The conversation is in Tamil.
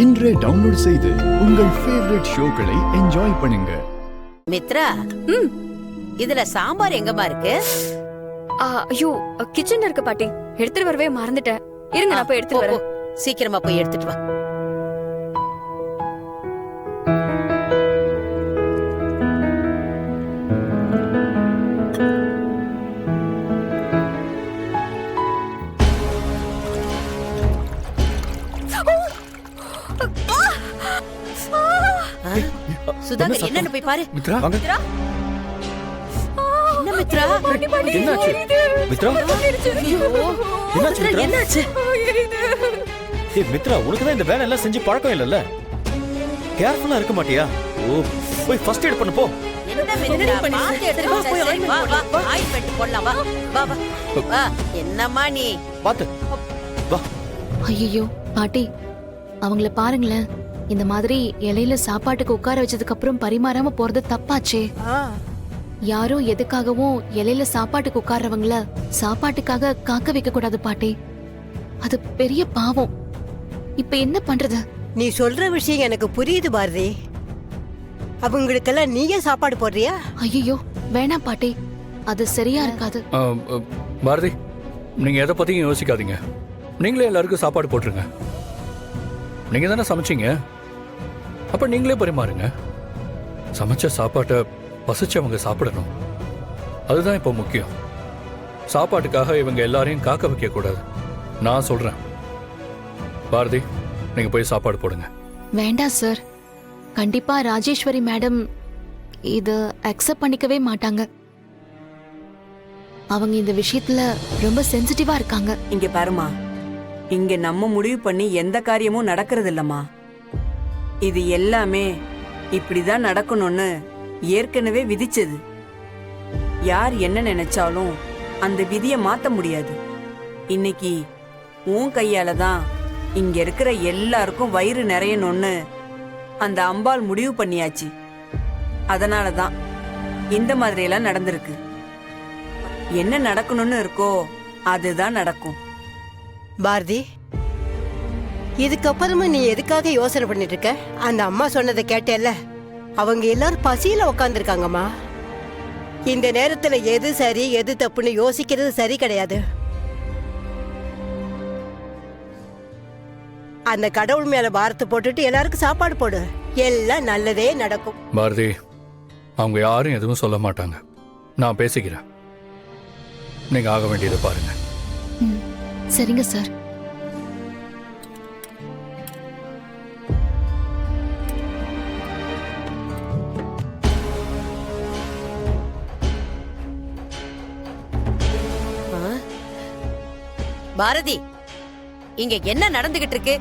இன்றே டவுன்லோட் செய்து உங்கள் ஃபேவரட் ஷோக்களை என்ஜாய் பண்ணுங்க. மித்ரா, இதுல சாம்பார் எங்கம்மா இருக்கு? ஐயோ, கிச்சன்ல இருக்கு பாட்டி. எடுத்துட்டு வரவே மறந்துட்டேன். இருங்க, நான் போய் எடுத்துட்டு வரேன். சீக்கிரமா போய் எடுத்துட்டு வா. சுதாகர், என்னன்னு போய் பாரு. மித்ரா, மித்ரா, என்ன மித்ரா? என்னாச்சு? மித்ரா, மித்ரா, என்னாச்சு? ஏய் மித்ரா, உனக்கு தான் இந்த வேலை எல்லாம் செஞ்சு பழக்கம் இல்லல்ல? கேர்ஃபுல்லா இருக்க மாட்டியா? ஓ, போய் ஃபர்ஸ்ட் எய்ட் பண்ணு போ. என்ன மித்ரா, பாத்து எடுத்துட்டு வா. போய் ஆயில்மென்ட் போடலாம். வா வா வா. என்னம்மா நீ? பாத்து வா. ஐயோ பாட்டி, அவங்கள பாருங்களேன். இந்த மாதிரி இலையில சாப்பாட்டுக்கு உட்கார வச்சதுக்கு அப்புறம் பரிமாறாம போறது தப்பாச்சே. யாரும் எதுக்காகவும் இலையில சாப்பாட்டுக்கு உட்கார்றவங்கள சாப்பாட்டுக்காக காக்க வைக்க கூடாது பாட்டி. அது பெரிய பாவம். இப்ப என்ன பண்றது? நீ சொல்ற விஷயம் எனக்கு புரியுது பாரதி. அவங்களுக்கெல்லாம் நீயே சாப்பாடு போடுறியா? ஐயோ வேணாம் பாட்டி, அது சரியா இருக்காது. பாரதி, நீங்க எதை பத்தியும் யோசிக்காதீங்க. நீங்களே எல்லாருக்கும் சாப்பாடு போட்டுருங்க. நீங்க தானே சமைச்சீங்க, அப்ப நீங்களே பரிமாறுங்க. சமைச்ச சாப்பாட்டை பசிச்சவங்க சாப்பிடணும், அதுதான் இப்ப முக்கியம். சாப்பாட்டுக்காக இவங்க எல்லாரையும் காக்க வைக்க கூடாது. நான் சொல்றேன். பாரதி, நீங்க போய் சாப்பாடு போடுங்க. வேண்டாம் சார், கண்டிப்பா ராஜேஸ்வரி மேடம் இத அக்செப்ட் பண்ணிக்கவே மாட்டாங்க. அவங்க இந்த விஷயத்துல ரொம்ப சென்சிட்டிவா இருக்காங்க. இங்க பாருமா, இங்க நம்ம முடிவு பண்ணி எந்த காரியமும் நடக்கிறது இல்லம்மா. இது எல்லாமே இப்படிதான் நடக்கணும்னு ஏற்கனவே விதிச்சது. யார் என்ன நினைச்சாலும் அந்த விதியை மாத்த முடியாது. இன்னைக்கு உன் கையால தான் இங்க இருக்கிற எல்லாருக்கும் வயிறு நிறையணும்னு அந்த அம்பாள் முடிவு பண்ணியாச்சு. அதனாலதான் இந்த மாதிரி எல்லாம் நடந்திருக்கு. என்ன நடக்கணும்னு இருக்கோ அதுதான் நடக்கும். பாரதி, இதுக்கப்புறமா நீ எதுக்காக யோசனை பண்ணிட்டு இருக்க? அந்த அம்மா சொன்னதை கேட்டேல்ல? அவங்க எல்லாரும் பசியில உக்காந்துருக்காங்கம்மா. இந்த நேரத்துல எது சரி எது தப்புன்னு யோசிக்கிறது சரி கிடையாது. அந்த கடவுள் மேல பாரத்தை போட்டுட்டு எல்லாருக்கும் சாப்பாடு போடு. எல்லாம் நல்லதே நடக்கும். பாரதி, அவங்க யாரும் எதுவும் சொல்ல மாட்டாங்க. நான் பேசிக்கிறேன். நீங்க ஆக வேண்டியதை பாருங்க. சரிங்க சார். பாரதி, இங்க என்ன நடந்துகிட்டு இருக்கு?